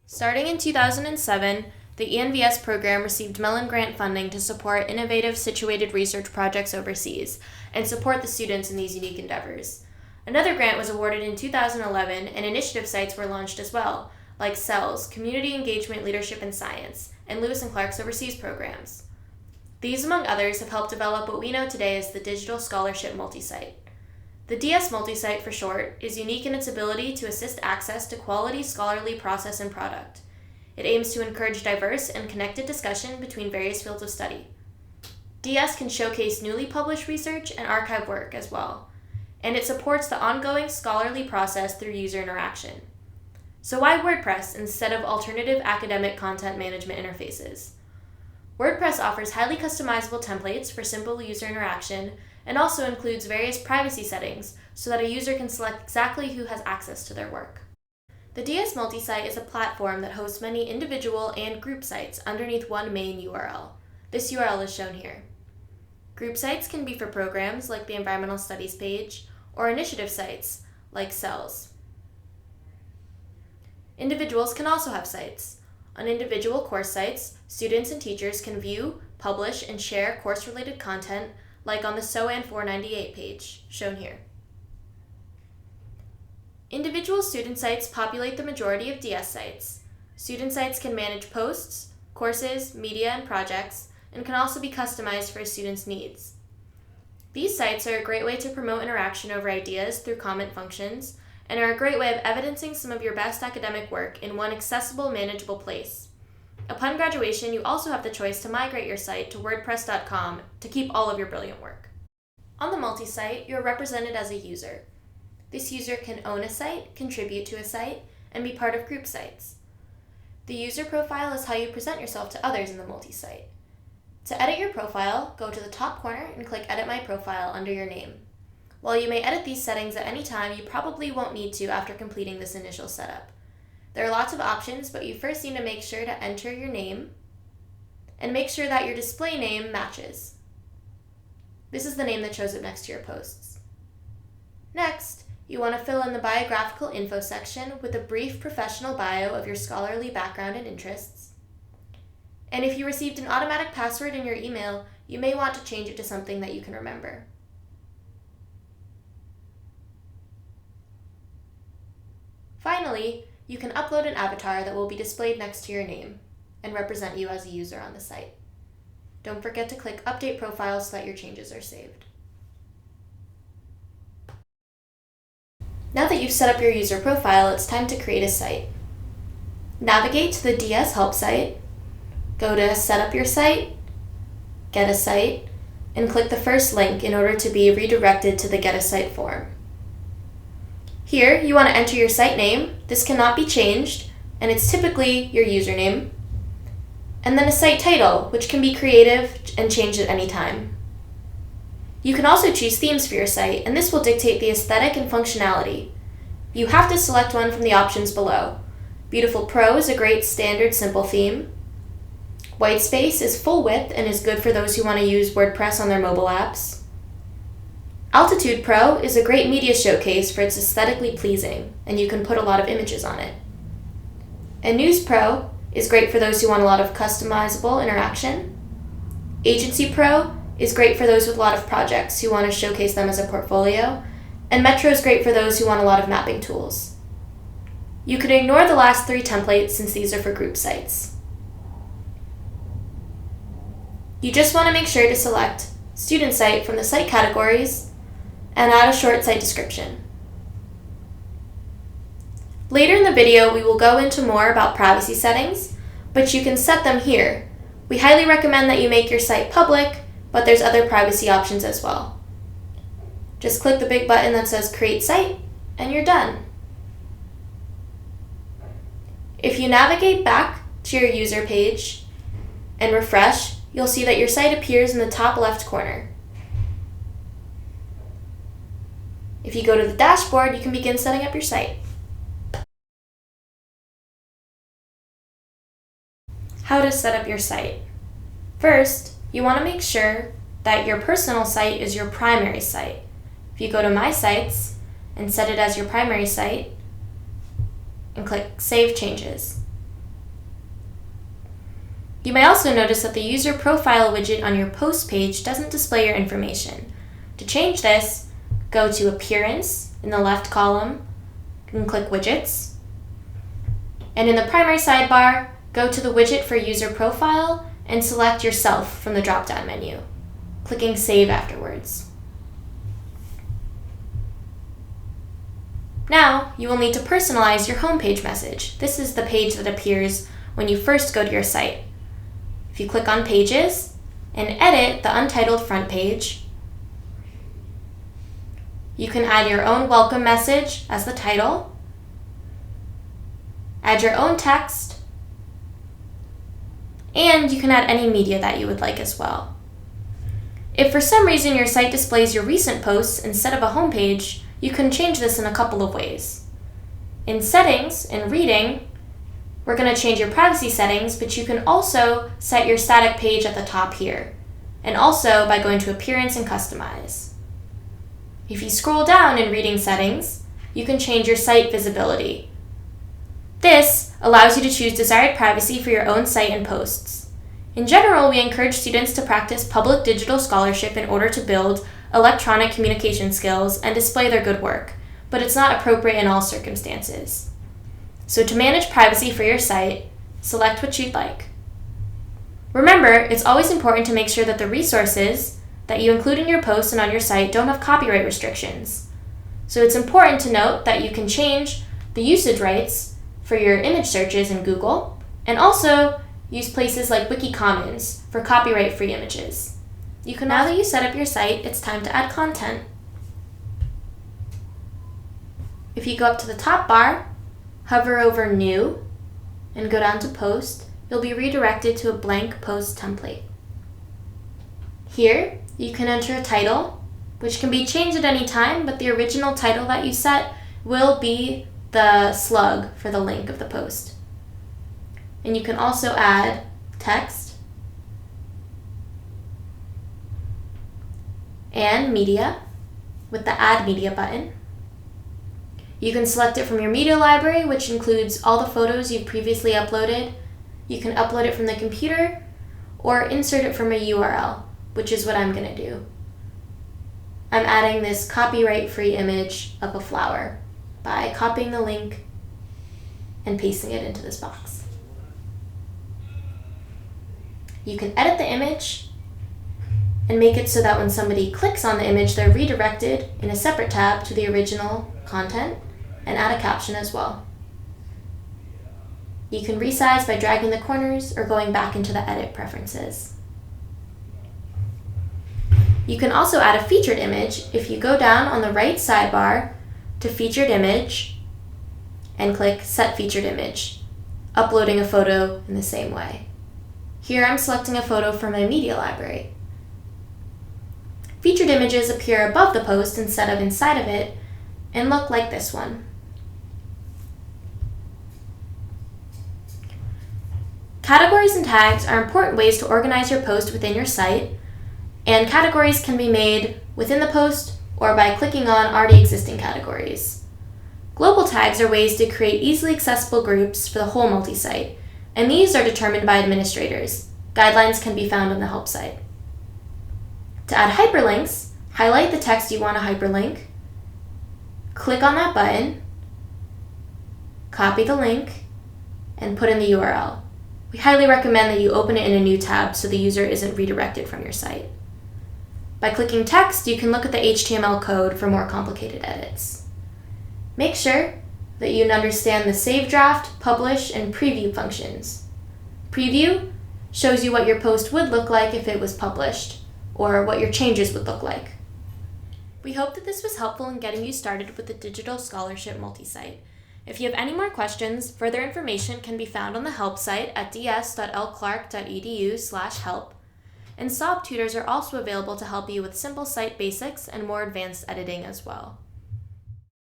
Starting in 2007, the ENVS program received Mellon Grant funding to support innovative situated research projects overseas and support the students in these unique endeavors. Another grant was awarded in 2011, and initiative sites were launched as well, like CELS, Community Engagement Leadership in Science, and Lewis and Clark's overseas programs. These, among others, have helped develop what we know today as the Digital Scholarship Multisite. The DS Multisite, for short, is unique in its ability to assist access to quality scholarly process and product. It aims to encourage diverse and connected discussion between various fields of study. DS can showcase newly published research and archive work as well, and it supports the ongoing scholarly process through user interaction. So why WordPress instead of alternative academic content management interfaces? WordPress offers highly customizable templates for simple user interaction and also includes various privacy settings so that a user can select exactly who has access to their work. The DS Multisite is a platform that hosts many individual and group sites underneath one main URL. This URL is shown here. Group sites can be for programs like the Environmental Studies page or initiative sites like CELS. Individuals can also have sites. On individual course sites, students and teachers can view, publish, and share course-related content like on the SOAN 498 page, shown here. Individual student sites populate the majority of DS sites. Student sites can manage posts, courses, media, and projects, and can also be customized for a student's needs. These sites are a great way to promote interaction over ideas through comment functions, and are a great way of evidencing some of your best academic work in one accessible, manageable place. Upon graduation, you also have the choice to migrate your site to wordpress.com to keep all of your brilliant work. On the multi-site, you're represented as a user. This user can own a site, contribute to a site, and be part of group sites. The user profile is how you present yourself to others in the multi-site. To edit your profile, go to the top corner and click Edit My Profile under your name. While you may edit these settings at any time, you probably won't need to after completing this initial setup. There are lots of options, but you first need to make sure to enter your name and make sure that your display name matches. This is the name that shows up next to your posts. Next, you want to fill in the biographical info section with a brief professional bio of your scholarly background and interests. And if you received an automatic password in your email, you may want to change it to something that you can remember. Finally, you can upload an avatar that will be displayed next to your name and represent you as a user on the site. Don't forget to click Update Profile so that your changes are saved. Now that you've set up your user profile, it's time to create a site. Navigate to the DS Help site, go to Set Up Your Site, Get a Site, and click the first link in order to be redirected to the Get a Site form. Here, you want to enter your site name. This cannot be changed, and it's typically your username. And then a site title, which can be creative and changed at any time. You can also choose themes for your site, and this will dictate the aesthetic and functionality. You have to select one from the options below. Beautiful Pro is a great standard simple theme. Whitespace is full width and is good for those who want to use WordPress on their mobile apps. Altitude Pro is a great media showcase for its aesthetically pleasing, and you can put a lot of images on it. And News Pro is great for those who want a lot of customizable interaction. Agency Pro is great for those with a lot of projects who want to showcase them as a portfolio, and Metro is great for those who want a lot of mapping tools. You can ignore the last three templates since these are for group sites. You just want to make sure to select Student Site from the site categories and add a short site description. Later in the video, we will go into more about privacy settings, but you can set them here. We highly recommend that you make your site public, but there's other privacy options as well. Just click the big button that says Create Site, and you're done. If you navigate back to your user page and refresh, you'll see that your site appears in the top left corner. If you go to the dashboard, you can begin setting up your site. How to set up your site. First, you want to make sure that your personal site is your primary site. If you go to My Sites and set it as your primary site and click Save Changes. You may also notice that the user profile widget on your post page doesn't display your information. To change this, go to Appearance in the left column and click Widgets. And in the primary sidebar, go to the widget for user profile and select yourself from the drop-down menu, clicking Save afterwards. Now, you will need to personalize your homepage message. This is the page that appears when you first go to your site. If you click on Pages and edit the untitled front page, you can add your own welcome message as the title, add your own text, and you can add any media that you would like as well. If for some reason your site displays your recent posts instead of a homepage, you can change this in a couple of ways. In Settings, in Reading, we're going to change your privacy settings, but you can also set your static page at the top here, and also by going to Appearance and Customize. If you scroll down in Reading Settings, you can change your site visibility. This allows you to choose desired privacy for your own site and posts. In general, we encourage students to practice public digital scholarship in order to build electronic communication skills and display their good work, but it's not appropriate in all circumstances. So to manage privacy for your site, select what you'd like. Remember, it's always important to make sure that the resources that you include in your posts and on your site don't have copyright restrictions. So it's important to note that you can change the usage rights for your image searches in Google, and also use places like Wiki Commons for copyright-free images. Now that you set up your site, it's time to add content. If you go up to the top bar, hover over New, and go down to Post, you'll be redirected to a blank post template. Here, you can enter a title, which can be changed at any time, but the original title that you set will be the slug for the link of the post. And you can also add text and media with the Add Media button. You can select it from your media library, which includes all the photos you've previously uploaded. You can upload it from the computer or insert it from a URL, which is what I'm going to do. I'm adding this copyright-free image of a flower by copying the link and pasting it into this box. You can edit the image and make it so that when somebody clicks on the image, they're redirected in a separate tab to the original content, and add a caption as well. You can resize by dragging the corners or going back into the edit preferences. You can also add a featured image if you go down on the right sidebar to Featured Image and click Set Featured Image, uploading a photo in the same way. Here I'm selecting a photo from my media library. Featured images appear above the post instead of inside of it and look like this one. Categories and tags are important ways to organize your post within your site, and categories can be made within the post or by clicking on already existing categories. Global tags are ways to create easily accessible groups for the whole multi-site, and these are determined by administrators. Guidelines can be found on the help site. To add hyperlinks, highlight the text you want to hyperlink, click on that button, copy the link, and put in the URL. We highly recommend that you open it in a new tab so the user isn't redirected from your site. By clicking text, you can look at the HTML code for more complicated edits. Make sure that you understand the Save Draft, Publish, and Preview functions. Preview shows you what your post would look like if it was published, or what your changes would look like. We hope that this was helpful in getting you started with the Digital Scholarship Multisite. If you have any more questions, further information can be found on the help site at ds.lclark.edu/help. And SAAB tutors are also available to help you with simple site basics and more advanced editing as well.